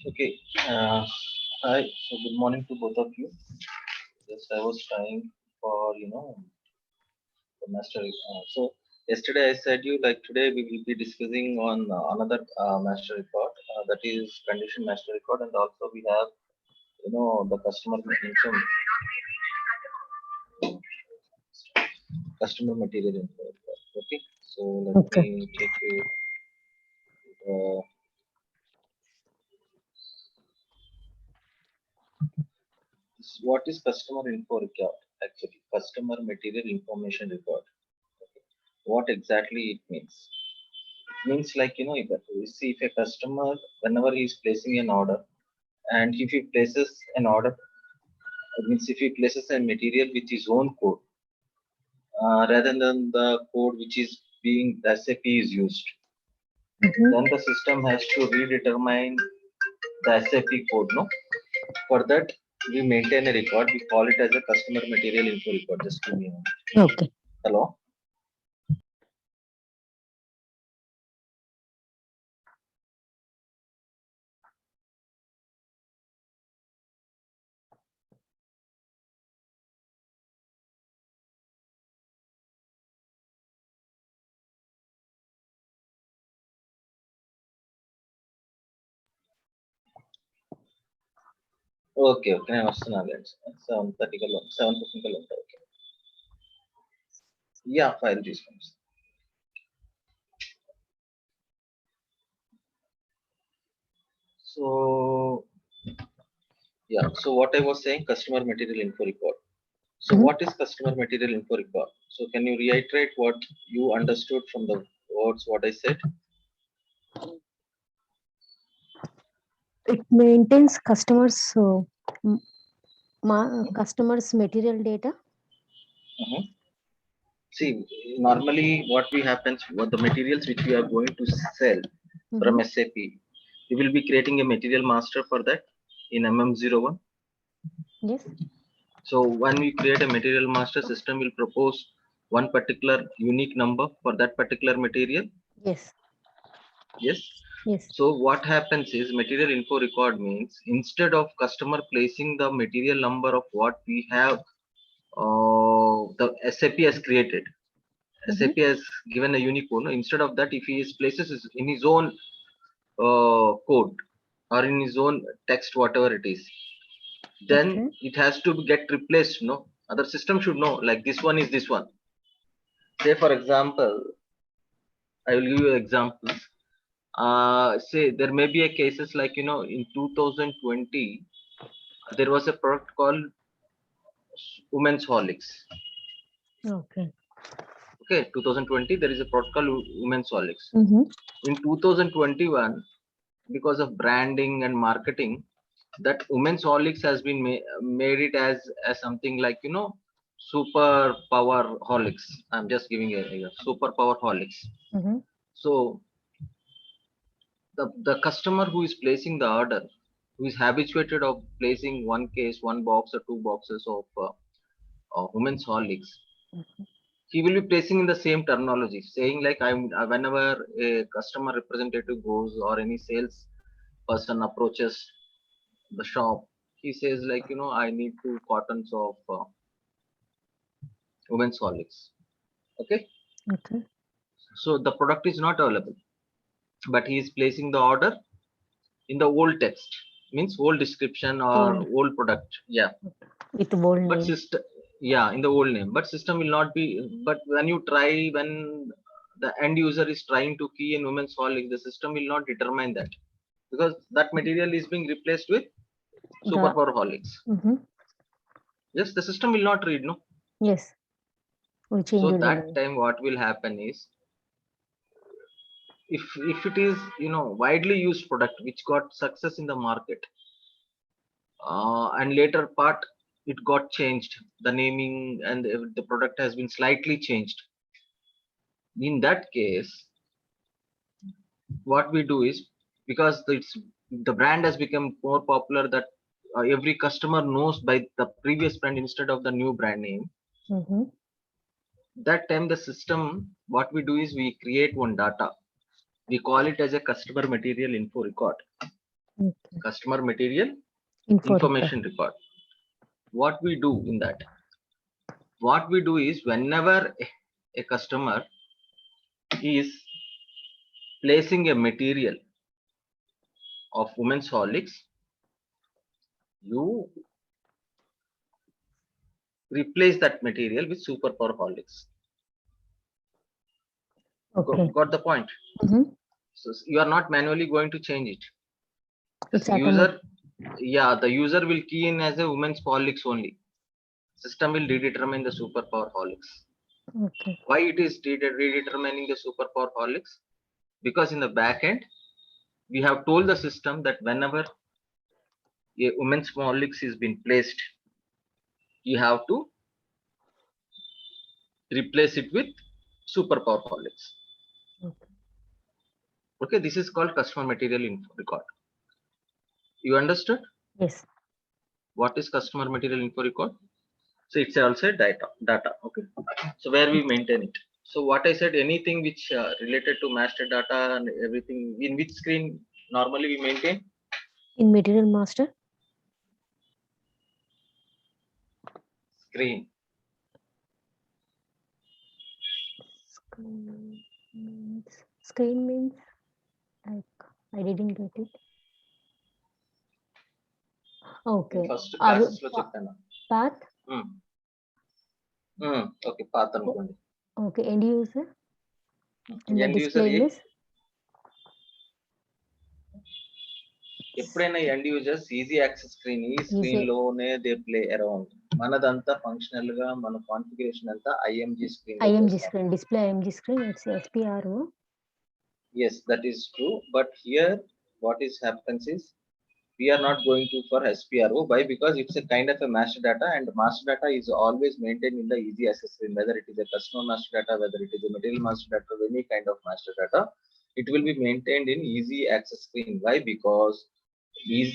Okay. Hi. So good morning to both of you. Yes, I was trying for the master. So yesterday I said you like today we will be discussing on another master record that is condition master record, and also we have the customer material info record. Okay. So let Okay. me take you. Uh, what is customer info record? Actually, customer material information record. Okay. What exactly it means? Means like if you see if a customer whenever he is placing an order, and if he places an order, it means if he places a material with his own code rather than the code which is being the SAP is used, then the system has to redetermine the SAP code. No, for that we maintain a record. We call it as a customer material info record. Just give me a moment. Okay. Hello. Okay, okay. నేను వస్తున్నాను 7:30 కల్లా 7:15 కల్లా ఉంటా. Okay. Yeah, file తీసుకొని. So yeah, so what I was saying, customer material info record. So what is customer material info record? So can you reiterate what you understood from the words what I said? It maintains customers customers material data. See, normally what we happens, what the materials which we are going to sell from SAP, we will be creating a material master for that in MM01. Yes. So when we create a material master, system will propose one particular unique number for that particular material. Yes. Yes. Yes. So what happens is material info record means instead of customer placing the material number of what we have, the SAP has created. SAP has given a unique code. No? Instead of that, if he places in his own code or in his own text, whatever it is, then it has to get replaced. No, other system should know like this one is this one. Say for example, I will give you examples. Say there may be a cases like in 2020 there was a product called Women's Horlicks. Okay. 2020 there is a product called Women's Horlicks. In 2021, because of branding and marketing, that Women's Horlicks has been made it as something like super power Horlicks. I'm just giving a super power Horlicks. So the customer who is placing the order, who is habituated of placing one case, one box or two boxes of Women's Horlicks, he will be placing in the same terminology, saying like whenever a customer representative goes or any sales person approaches the shop, he says like I need 2 cartons of Women's Horlicks. Okay. So the product is not available, but he is placing the order in the old text, means old description or old product. Yeah. With old name. But system, yeah, in the old name. But system will not be. But when you try, when the end user is trying to key in Women's Horlicks, the system will not determine that because that material is being replaced with Super Power Horlicks. Yes, the system will not read, no. Yes. So that time, what will happen is, if it is widely used product which got success in the market, and later part it got changed, the naming and the product has been slightly changed. In that case, what we do is, because the brand has become more popular, that every customer knows by the previous brand instead of the new brand name. That time the system, what we do is we create one data. We call it as a customer material info record. Okay. Customer material Info record. information record. What we do in that? What we do is whenever a customer is placing a material of women's Horlicks, you replace that material with Super Power Horlicks. Okay. Got the point? Mhm. So you are not manually going to change it. It's The user, the user will key in as a women's Horlicks only. System will redetermine the Super Power Horlicks. Okay. Why it is redetermining the Super Power Horlicks? Because in the back end, we have told the system that whenever a women's Horlicks is been placed, you have to replace it with Super Power Horlicks. Okay. Okay, this is called customer material info record. You understood Yes. what is customer material info record? So it's also data. Okay, so where we maintain it. So what I said, anything which related to master data and everything, in which screen normally we maintain? In material master. Screen. Screen means like I didn't get it. Okay. First classes లో చెప్పాను. Path. Okay, path అనుకోండి. Okay, end user. And the End user display is ఎప్పుడైనా end users easy access screen, ఈ screen లోనే they play around. మనదంతా functional గా మన configuration అంతా IMG screen. IMG screen, display IMG screen, it's SPRO. Yes, that is true. But here what is happens is we are not going to for SPRO. Why? Because it's a kind of a master data, and master data is always maintained in the easy access screen, whether it is a customer master data, whether it is a material master data, any kind of master data, it will be maintained in easy access screen. Why? Because these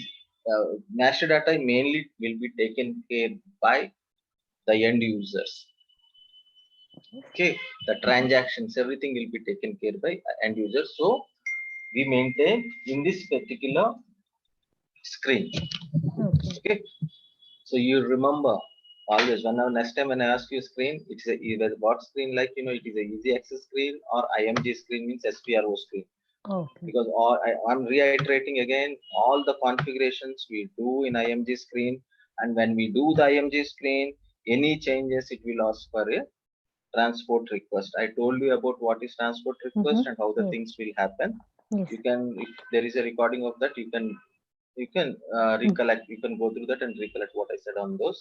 master data mainly will be taken care by the end users. Okay, the transactions, everything will be taken care by end users. So we maintain in this particular screen. Okay, so you remember always next time when I ask you screen, it's either what screen, like it is a easy access screen or IMG screen, means SPRO screen. Okay. Because I'm reiterating again, all the configurations we do in IMG screen, and when we do the IMG screen, any changes it will ask for a transport request. I told you about what is transport request and how the things will happen. Yes. You can, if there is a recording of that, you can recollect, you can go through that and recollect what I said on those.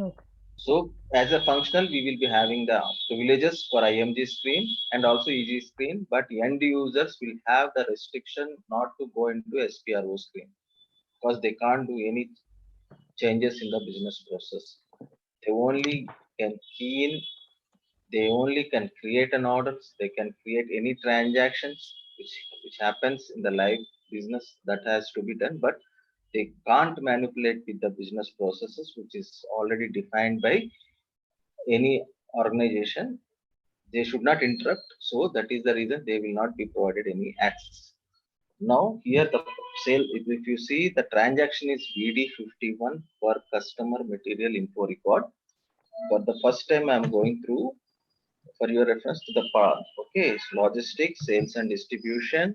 Okay. So as a functional, we will be having the privileges for IMG screen and also EG screen, but end users will have the restriction not to go into SPRO screen because they can't do any changes in the business process. They only can key in, they only can create an orders, they can create any transactions which happens in the live business that has to be done, but they can't manipulate with the business processes which is already defined by any organization. They should not interrupt, so that is the reason they will not be provided any access. Now here the sale, if you see, the transaction is VD51 for customer material info record. For the first time I am going through for your reference to the path. Okay, it's logistics, sales and distribution,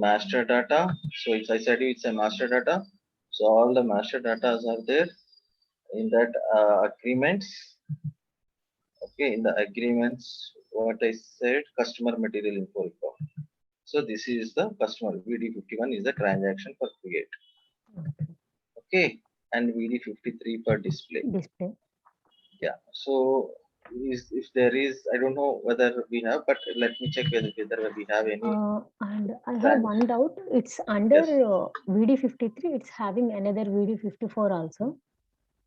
master data. So it's, I said it's a master data, so all the master data are there in that agreements. Okay, in the agreements, what I said, customer material info record. So this is the customer, VD51 is the transaction for create. Okay, and VD53 for display. Yeah, so if there is, I don't know whether we have, but let me check whether we have any. And I have one doubt. It's under VD53. It's having another VD54 also.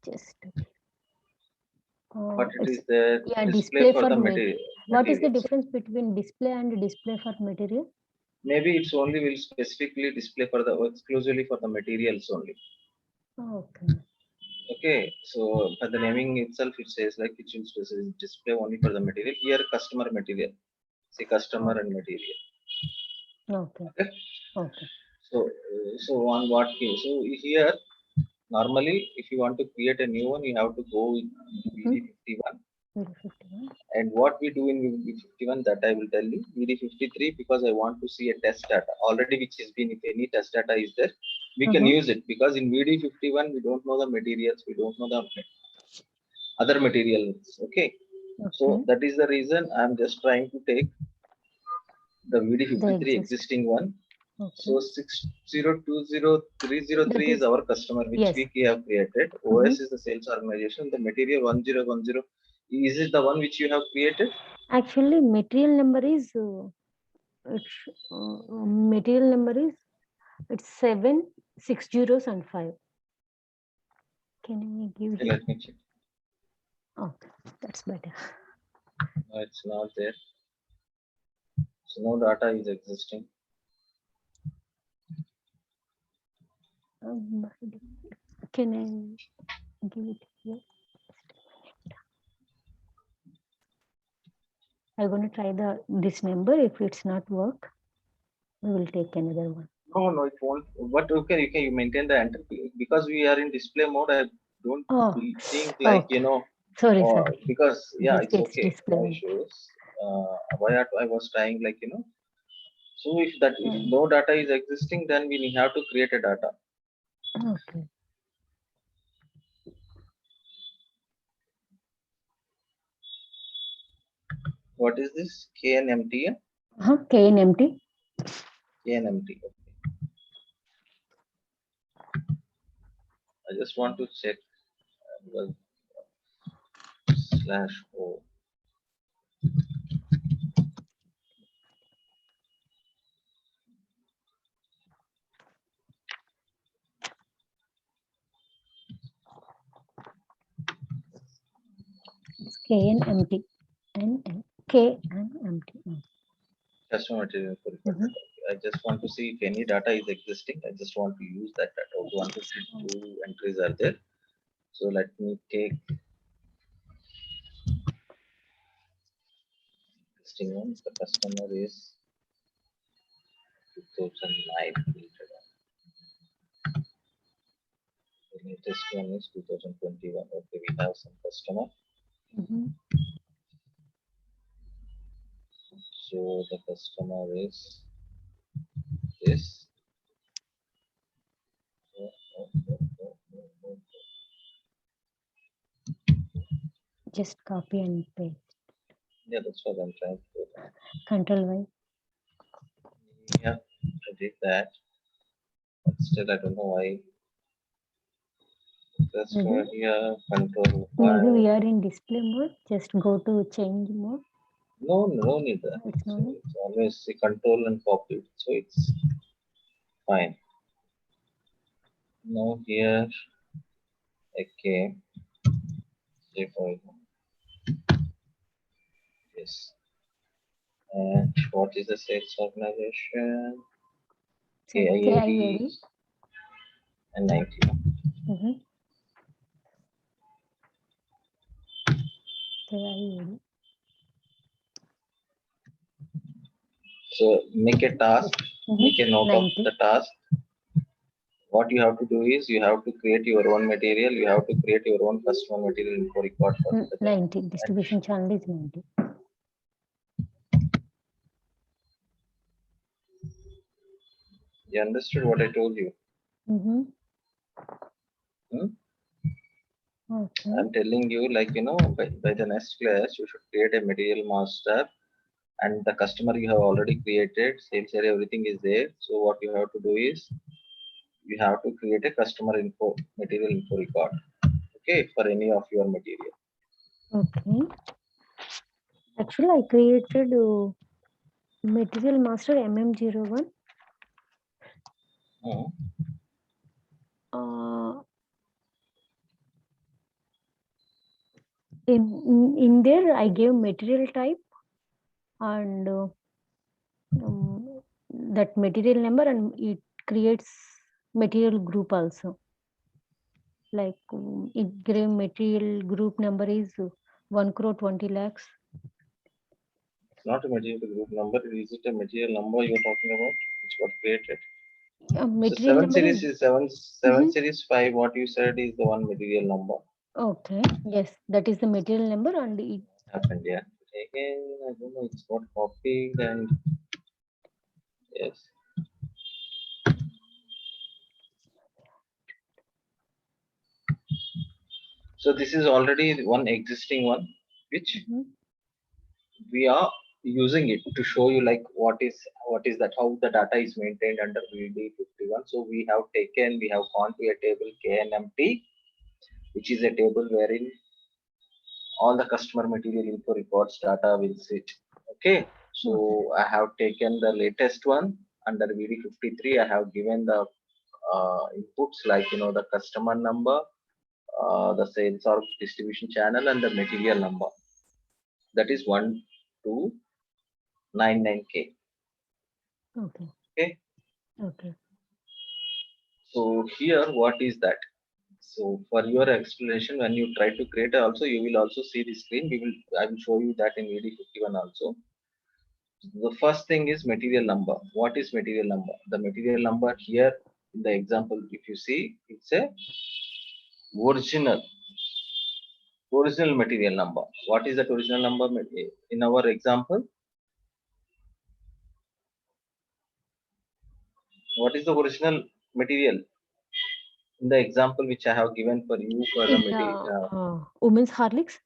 Just. But it is the display for the material. What is the difference between display and display for material? Maybe it's only will specifically display for the exclusively for the materials only. Okay. Okay, so for the naming itself, it says like it should display only for the material. Here, customer material. See, customer and material. Okay. Okay. So on what case? So here, normally, if you want to create a new one, you have to go with VD51. VD 51. And what we do in VD51, that I will tell you. VD53, because I want to see a test data already, which has been, if any test data is there, we can use it, because in VD51 we don't know the materials, we don't know the other materials. Okay. So that is the reason I'm just trying to take the VD53 existing one. So 6020303 is our customer, which we have created. OS is the sales organization. The material 1010, is it the one which you have created? Actually, material number is it's 7, 6 zeros and 5. Can I give Okay, let me check. Okay, that's better. No, it's not there. So no data is existing. Can I give it here? I'm going to try this number. If it's not work, we will take another one. No, it won't. But okay, you maintain the enter, because we are in display mode. I don't think like Sorry. Because it's okay. Display. No issues. Why I was trying like So if no data is existing, then we have to create a data. Okay. What is this? KNMT? KNMT. KNMT. Okay. I just want to check /O. KNMT. KNMT. Customer material. I just want to see if any data is existing. I just want to use that data. 152 entries are there. So let me take existing one. The customer is 2009. The latest one is 2021. Okay, we have some customer. So the customer is this. Just copy and paste. Yeah, that's what I'm trying to do. Control Y. Yeah, I did that. But still, I don't know why. Just here, control Y. Maybe we are in display mode. Just go to change mode. No need that. It's always the control and copy. So it's fine. Now here, okay. Yes. And what is the sales organization? KIAD and 90. KIAD. So make a task, make a note of the task. What you have to do is you have to create your own material. You have to create your own customer material info record. 90. Distribution channel is 90. You understood what I told you? Okay. I'm telling you, like, by the next class, you should create a material master, and the customer you have already created, sales area, everything is there. So what you have to do is you have to create a customer material info record. Okay, for any of your material. Okay. Actually, I created material master MM01. In there, I gave material type and that material number, and it creates material group also. Like it gave material group number is 1,20,00,000. It's not a material group number. Is it a material number you're talking about? Which got created? So Material 7 number series is is 7 Mhm. series 5. What you said is the one material number. Okay. Yes, that is the material number, and it Happened, yeah. Again, I don't know. It's got copied and yes. So this is already one existing one, which Mhm. we are using it to show you like what is that, how the data is maintained under VD51. So we have gone to a table KNMT, which is a table wherein all the customer material info records data will sit. Okay, so Okay. I have taken the latest one under VD53. I have given the inputs like the customer number, the sales or distribution channel, and the material number. That is 1299K. Okay. Okay, Okay. so here what is that? So for your explanation, when you try to create also, you will also see the screen. I will show you that in VD51 also. The first thing is material number. What is material number? The material number here in the example, if you see, it's a original original material number. What is that original number in our example? What is the original material in the example which I have given for you for the In material? women's Horlicks,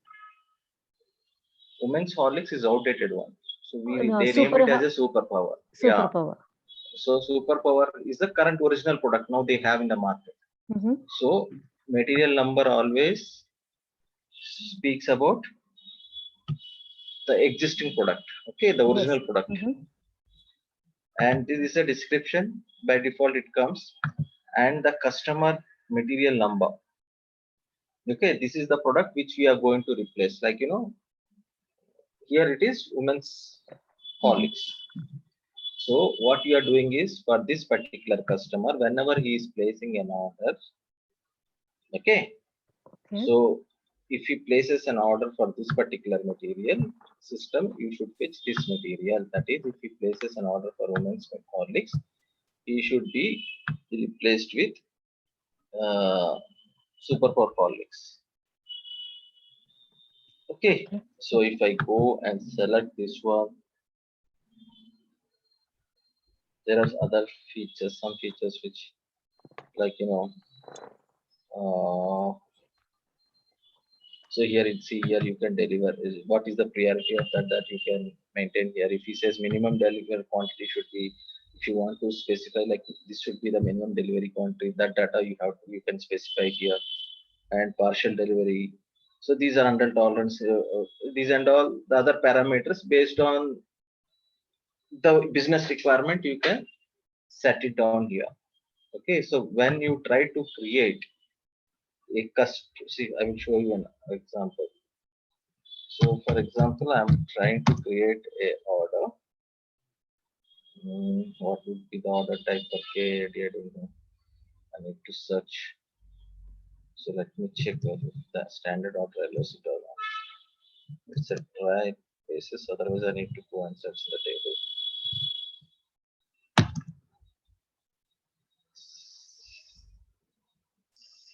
Women's Horlicks is outdated one. So they named super it as a superpower. Yeah. superpower. So superpower is the current original product now they have in the market. Mm-hmm. So material number always speaks about the existing product. Okay, the Yes. original product. Mm-hmm. And this is a description. By default, it comes and the customer material number. Okay, this is the product which we are going to replace. Like here it is women's Horlicks. So what we are doing is for this particular customer, whenever he is placing an order, okay. Okay. So if he places an order for this particular material system, you should fetch this material. That is, if he places an order for women's Horlicks, he should be replaced with uh, Super Power Horlicks. Okay. Okay. So if I go and select this one, there are other features, some features which like uh, so here see here you can deliver what is the priority of that you can maintain here. If he says minimum delivery quantity should be, if you want to specify like this should be the minimum delivery quantity, that data you can specify here. And partial delivery, so these are under tolerance, these and all the other parameters based on the business requirement you can set it down here. Okay, so when you try to create a custom, see I will show you an example. So for example, I'm trying to create a order. What would be the order type? Okay, I don't know. I need to search. So let me check whether the standard order allows it or not. It's a try basis, otherwise I need to go and search the table.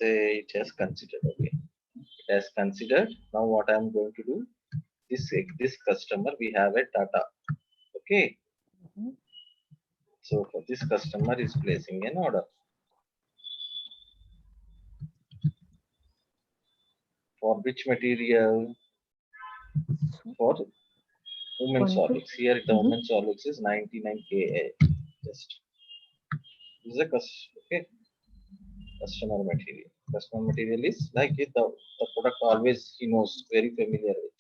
Say it has considered. Okay, it has considered. Now what I'm going to do, this customer we have a data. Okay, Mhm. so for this customer is placing an order for which material? For women's One, two. Horlicks. Here the Mm-hmm. women's Horlicks is 99Ka. Just this is a okay, customer material. Customer material is like the product always he knows, very familiar with,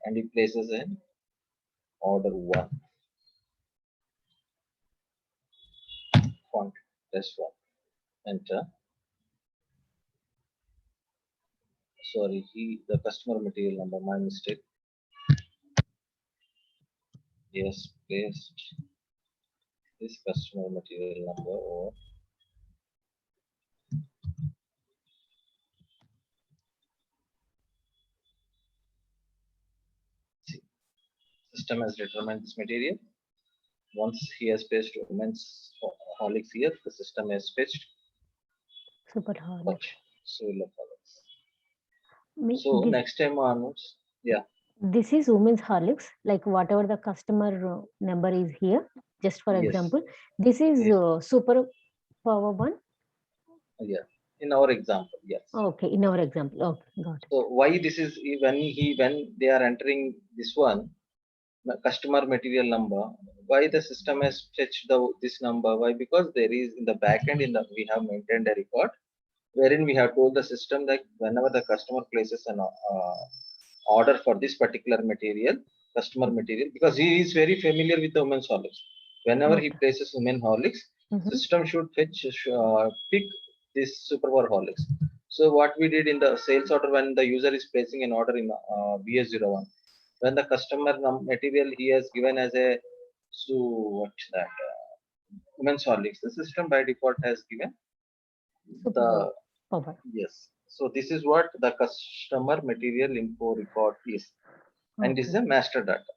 and he places an order one. Font test one. Enter. Sorry, the customer material number. My mistake. Yes, placed this customer material number or see, system has determined this material. Once he has fetched women's Horlicks here, the system has fetched Super Horlicks. what? Solar Horlicks. Me- So this, next time onwards, yeah, this is women's Horlicks, like whatever the customer number is here, just for Yes. example. This is Super Power one. yeah. In our example, yes. Okay, in our example. Okay, got it. So why this is when they are entering this one, the customer material number, why the system has fetched this number? Why? Because there is in the back end we have maintained a record wherein we have told the system that whenever the customer places an order for this particular material, customer material, because he is very familiar with the women's Horlicks. Whenever he Okay. places women Horlicks, Mhm. system should pick this Superpower Horlicks. So what we did in the sales order, when the user is placing an order in BS01, when the customer material he has given as a what's that women's Horlicks, the system by default has given Super the Power. yes. So this is what the customer material info record is, and this is Okay. a master data.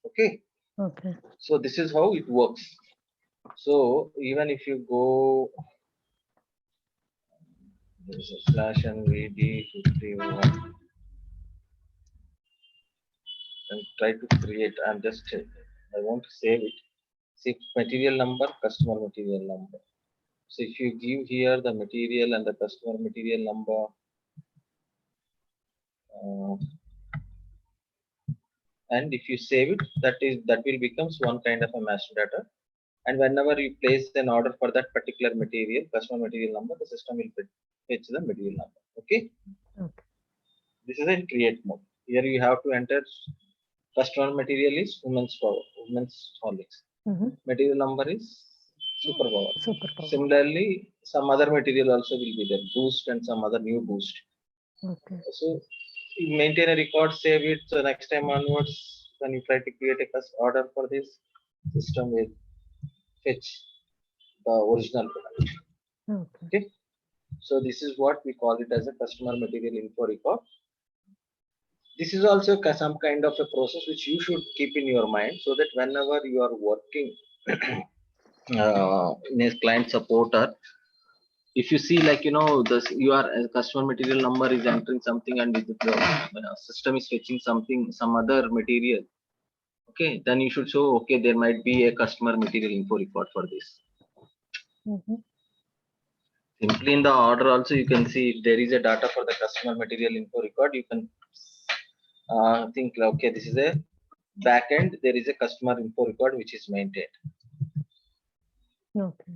Okay. Okay. So this is how it works. So even if you go, there is a slash NVD51 and try to create. I want to save it. See material number, customer material number. So if you give here the material and the customer material number, uh, and if you save it, that will becomes one kind of a master data. And whenever you place an order for that particular material, customer material number, the system will fetch the material number. Okay. Okay. This is in create mode. Here you have to enter customer material is women's Horlicks. Mhm. Material number is Super Power. Super Power. Similarly, some other material also will be there, boost and some other new boost. Okay. So you maintain a record, save it. So next time onwards, when you try to create a order for this, system will fetch the original product. Okay. Okay. So this is what we call it as a customer material info record. This is also some kind of a process which you should keep in your mind, so that whenever you are working in a client supporter, if you see like this, your customer material number is entering something and the system is fetching some other material. Okay, then you should show okay, there might be a customer material info record for this. Mhm. Simply in the order also you can see if there is a data for the customer material info record, you can think okay, this is a back end, there is a customer info record which is maintained. Okay.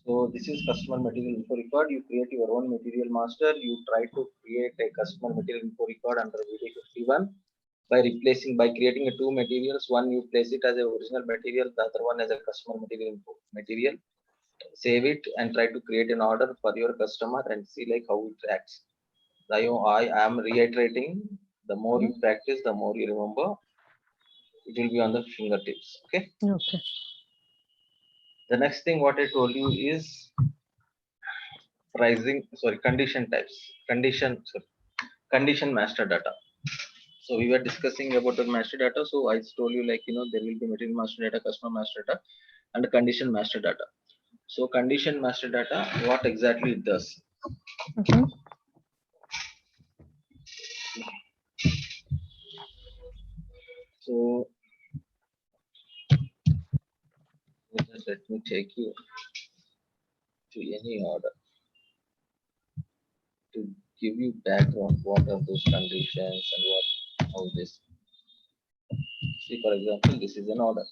So this is customer material info record. You create your own material master. You try to create a customer material info record under VD51 by creating two materials. One you place it as a original material, the other one as a customer material. Save it and try to create an order for your customer and see like how it acts. I am reiterating. The more you practice, the more you remember. It will be on the fingertips. Okay. Okay. The next thing what I told you is condition types. Condition master data. So we were discussing about the master data. So I told you like there will be material master data, customer master data, and the condition master data. So condition master data, what exactly it does? Mhm. So let me take you to any order to give you background. What are those conditions and how this? See, for example, this is an order.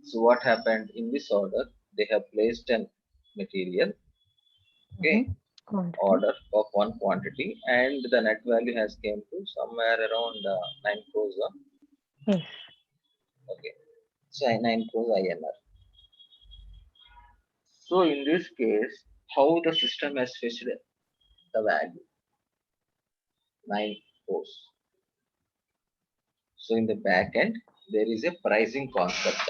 So what happened in this order? They have placed an material, okay, Quantity. order of one quantity, and the net value has came to somewhere around 9 crores. Yes. Okay, so 9 crores INR. So in this case, how the system has fetched the value? 9 crores. So in the back end, there is a pricing concept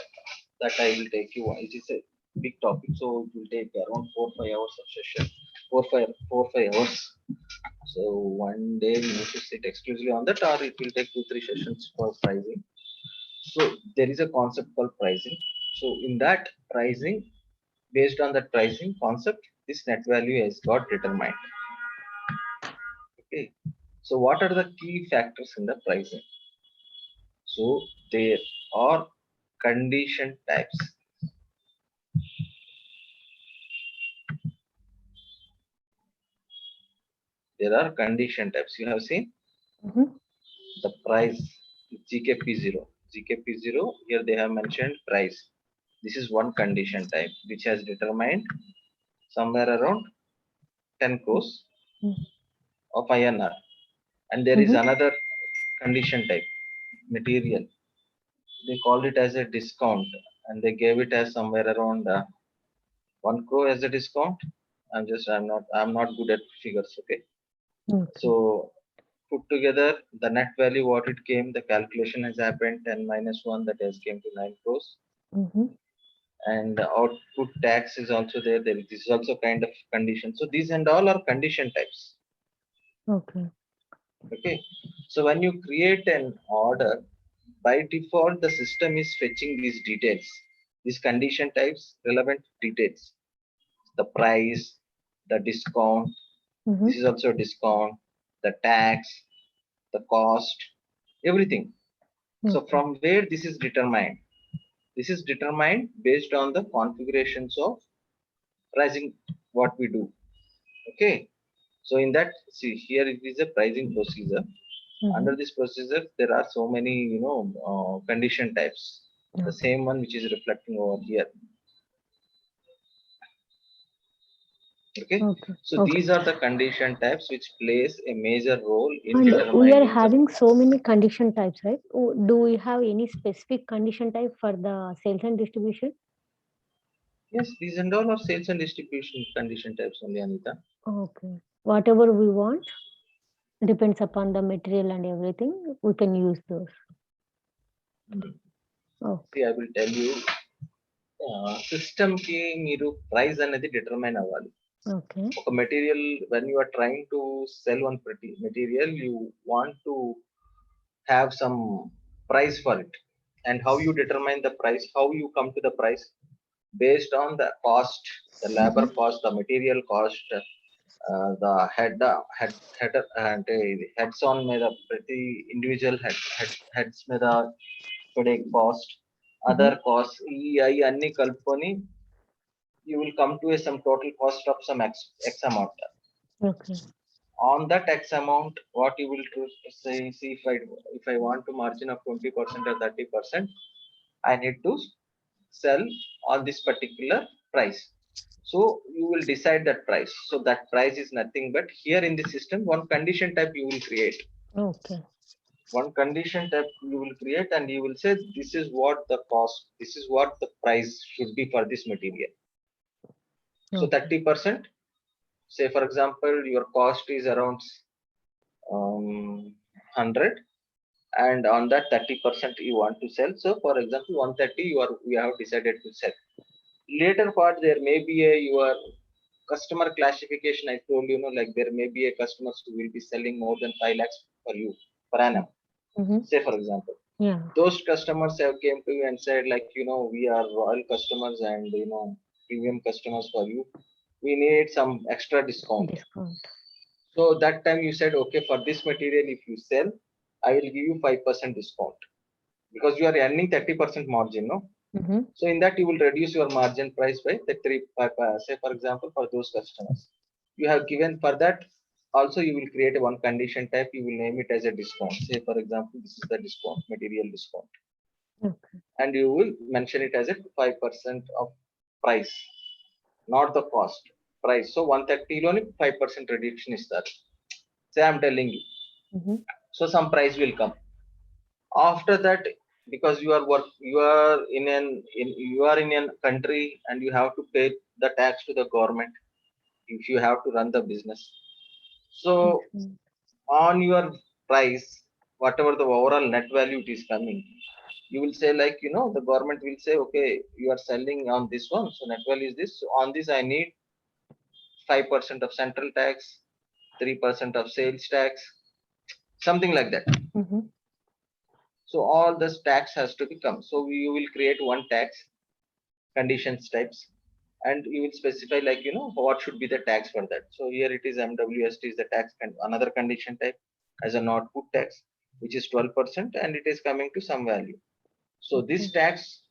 that I will take you on. It is a big topic, so it will take around 4-5 hours of session. 4-5 hours. So one day we need to sit exclusively on that, or it will take 2-3 sessions for pricing. So there is a concept called pricing. So in that pricing, based on that pricing concept, this net value has got determined. Okay. So what are the key factors in the pricing? So there are condition types. There are condition types. You have seen the price GKP0. GKP0, here they have mentioned price. This is one condition type which has determined somewhere around 10 crores of INR. And there is another condition type, material. They called it as a discount and they gave it as somewhere around 1 crore as a discount. I'm not good at figures. Okay. So put together the net value, what it came, the calculation has happened 10 minus 1, that has came to 9 crores. And output tax is also there. This is also kind of condition. So these and all are condition types. Okay. So when you create an order, by default, the system is fetching these details, these condition types, relevant details, the price, the discount. This is also discount, the tax, the cost, everything. So from where this is determined? This is determined based on the configurations of pricing, what we do. Okay. So in that, see here it is a pricing procedure. Under this procedure, there are so many, condition types. The same one which is reflecting over here. Okay. So these are the condition types which plays a major role in determining. We are having so many condition types, right? Do we have any specific condition type for the sales and distribution? Yes, these and all are sales and distribution condition types only, Anita. Okay. Whatever we want, depends upon the material and everything, we can use those. See, I will tell you, system ki meeru price anedi determine avvali. Okay. ఒక material, when you are trying to sell one material, you want to have some price for it. And how you determine the price, how you come to the price? Based on the cost, the labor cost, the material cost, the header and heads on మీద ప్రతి individual heads మీద పడే cost, other costs, ఈ అన్ని కలుపుకొని you will come to some total cost of some x amount. Okay. On that x amount, what you will do, say if I want to margin of 20% or 30%, I need to sell on this particular price. So you will decide that price. So that price is nothing but here in the system, one condition type you will create. Okay. One condition type you will create and you will say this is what the cost, this is what the price should be for this material. So 30%, say for example, your cost is around 100, and on that 30% you want to sell. So for example, 130 you have decided to sell. Later part, there may be a your customer classification. I told like there may be a customers who will be selling more than 5 lakhs for you per annum. Say for example, those customers have came to you and said like, we are royal customers and premium customers for you. We need some extra discount. So that time you said, okay, for this material, if you sell, I will give you 5% discount because you are earning 30% margin, no? So in that you will reduce your margin price by the 3, say for example, for those customers. You have given for that also you will create a one condition type, you will name it as a discount. Say for example, this is the discount, material discount. Okay. And you will mention it as a 5% of price, not the cost, price. So 130 only 5% reduction is that. Say I'm telling you. So some price will come. After that, because you are in a country and you have to pay the tax to the government if you have to run the business. So on your price, whatever the overall net value it is coming, you will say like, the government will say, okay, you are selling on this one, so net value is this. So on this I need 5% of central tax, 3% of sales tax, something like that. Mm-hmm. So all this tax has to become. So you will create one tax conditions types, and you will specify like what should be the tax for that. So here it is MWST is the tax another condition type as an output tax, which is 12%, and it is coming to some value. So this tax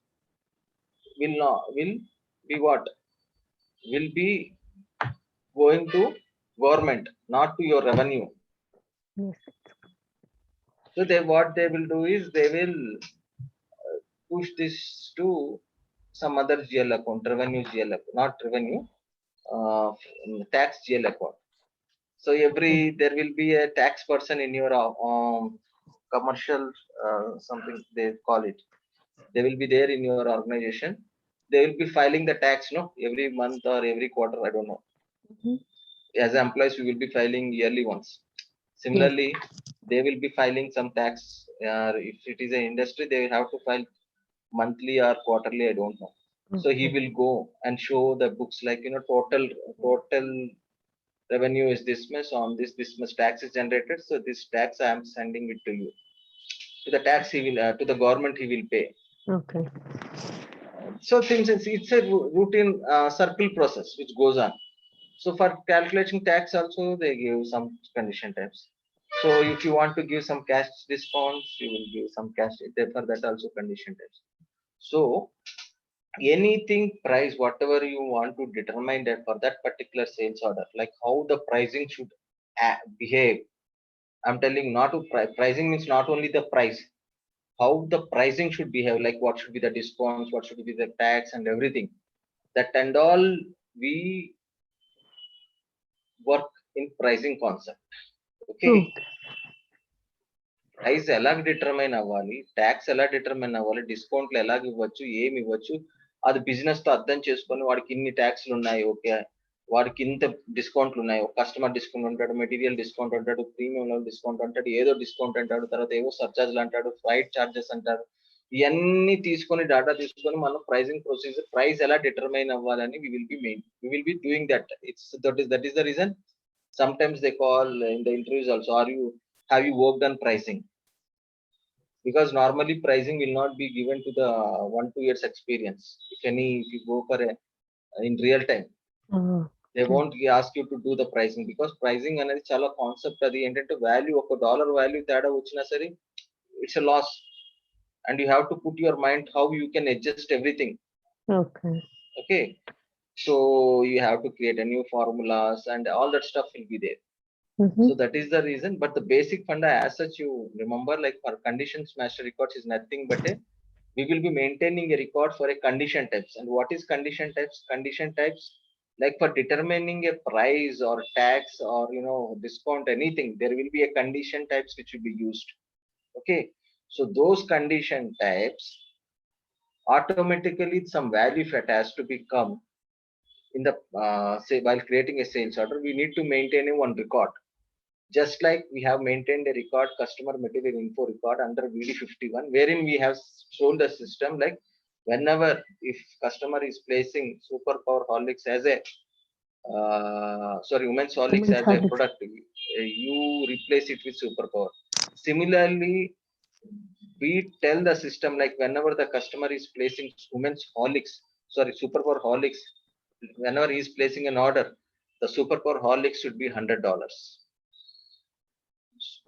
will be what? Will be going to government, not to your revenue. Yes. So what they will do is they will push this to some other GL account, revenue GL account, not revenue, tax GL account. So there will be a tax person in your commercial something they call it. They will be there in your organization. They will be filing the tax, every month or every quarter. I don't know. Mm-hmm. As employees, we will be filing yearly once. Similarly, they will be filing some tax. If it is an industry, they will have to file monthly or quarterly. I don't know. So he will go and show the books like total revenue is this much, on this much tax is generated, so this tax I am sending it to you. To the tax he will to the government he will pay. Okay. So things it's a routine circle process which goes on. So for calculating tax also they give some condition types. So if you want to give some cash discounts, you will give some cash. For that also condition types. So anything price, whatever you want to determine that for that particular sales order, like how the pricing should behave. I'm telling not to pricing means not only the price, how the pricing should behave, like what should be the discounts, what should be the tax and everything. That and all we work in pricing concept. Okay. Price ఎలా determine అవ్వాలి, tax ఎలా determine అవ్వాలి, డిస్కౌంట్లు ఎలా ఇవ్వచ్చు, ఏమి ఇవ్వచ్చు, అది బిజినెస్ తో అర్థం చేసుకొని వాడికి ఇన్ని ట్యాక్స్లు ఉన్నాయి, ఓకే వాడికి ఇంత డిస్కౌంట్లు ఉన్నాయి, కస్టమర్ డిస్కౌంట్ అంటాడు, మెటీరియల్ డిస్కౌంట్ అంటాడు, ప్రీమియం డిస్కౌంట్ అంటాడు, ఏదో డిస్కౌంట్ అంటాడు, తర్వాత ఏవో సర్చార్జ్లు అంటాడు, ఫ్లైట్ చార్జెస్ అంటారు. ఇవన్నీ తీసుకొని డేటా తీసుకొని మనం ప్రైసింగ్ ప్రొసీజర్ ప్రైస్ ఎలా డిటర్మైన్ అవ్వాలని we will be doing that. That is the reason sometimes they call in the interviews also, have you worked on pricing? Because normally pricing will not be given to the 1-2 years experience. If you go for in real time, they won't ask you to do the pricing, because pricing అనేది చాలా concept. అది ఏంటంటే value, ఒక dollar value తేడా వచ్చినా సరే it's a loss, and you have to put your mind how you can adjust everything. Okay. So you have to create a new formulas and all that stuff will be there. So that is the reason. But the basic funda as such, you remember, like for conditions master records is nothing but we will be maintaining a record for a condition types. And what is condition types? Condition types, like for determining a price or tax or discount, anything, there will be a condition types which will be used. Okay. So those condition types automatically some value that has to become in the say while creating a sales order, we need to maintain one record. Just like we have maintained a record, customer material info record under VD51, wherein we have shown the system like whenever if customer is placing Super Power Horlicks as a Women's Horlicks as a product, you replace it with Super Power. Similarly, we tell the system like whenever the customer is placing Super Power Horlicks, whenever he is placing an order, the Super Power Horlicks should be $100.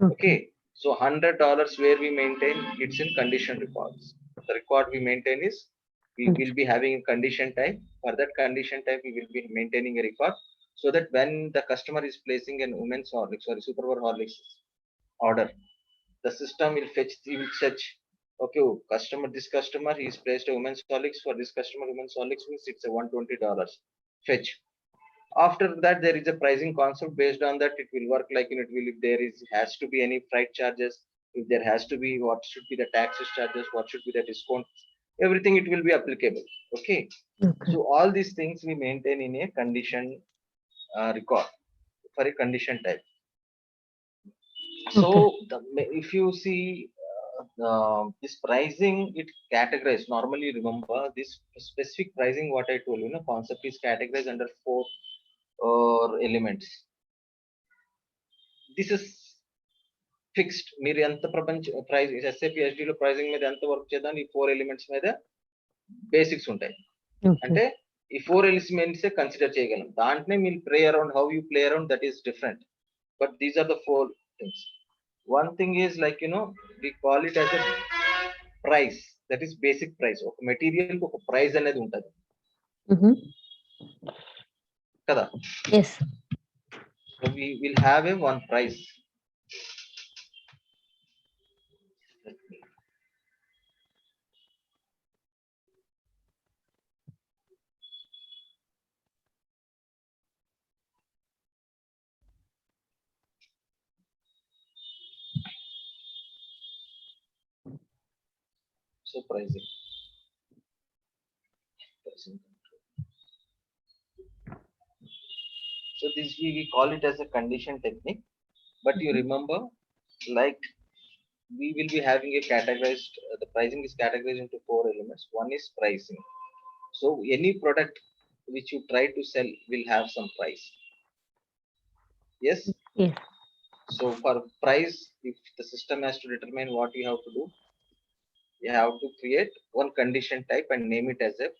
Okay. So $100 where we maintain, it's in condition records. The record we maintain is we will be having a condition type. For that condition type, we will be maintaining a record, so that when the customer is placing an Women's Horlicks or Super Power Horlicks order, the system will search. Okay, this customer he is placed a Women's Horlicks. For this customer, Women's Horlicks means it's a $120. Fetch. After that, there is a pricing concept. Based on that, it will work like if there has to be any freight charges, if there has to be what should be the taxes charges, what should be the discount, everything it will be applicable. Okay. So all these things we maintain in a condition record for a condition type. So if you see this pricing, it categorized. Normally, remember this specific pricing what I told you, concept is categorized under 4 or elements. this is fixed. మీరు ఎంత price SAP SD లో pricing మీద ఎంత work చేద్దాం, ఈ 4 elements మీద basics ఉంటాయి. అంటే ఈ 4 ఎలిమెంట్స్ కన్సిడర్ చేయగలం. దాంట్నే మీరు play around, how you play around, that is different. But these are the 4 things. One thing is like we call it as a price, that is basic price. ఒక material కి ఒక price అనేది ఉంటది కదా. yes So we will have a one price. So pricing. So this we call it as a condition technique. But you remember, like we will be having a categorized, the pricing is categorized into 4 elements. One is pricing. So any product which you try to sell will have some price. Yes. yes So for price, if the system has to determine what you have to do, you have to create one condition type and name it as a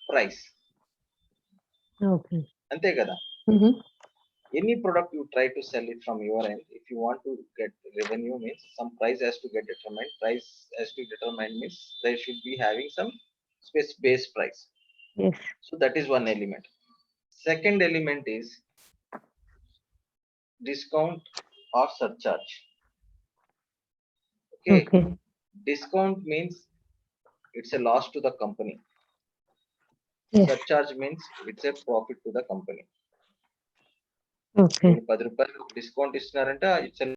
price. okay Ante kada. Any product you try to sell it from your end, if you want to get revenue, means some price has to get determined. Price has to determine means there should be having some base price. yes So that is one element. Second element is discount or surcharge. Okay. Discount means it's a loss to the company. yes Surcharge means it's a profit to the company. okay 10 రూపాయలు discount ఇస్తున్నారంటే it's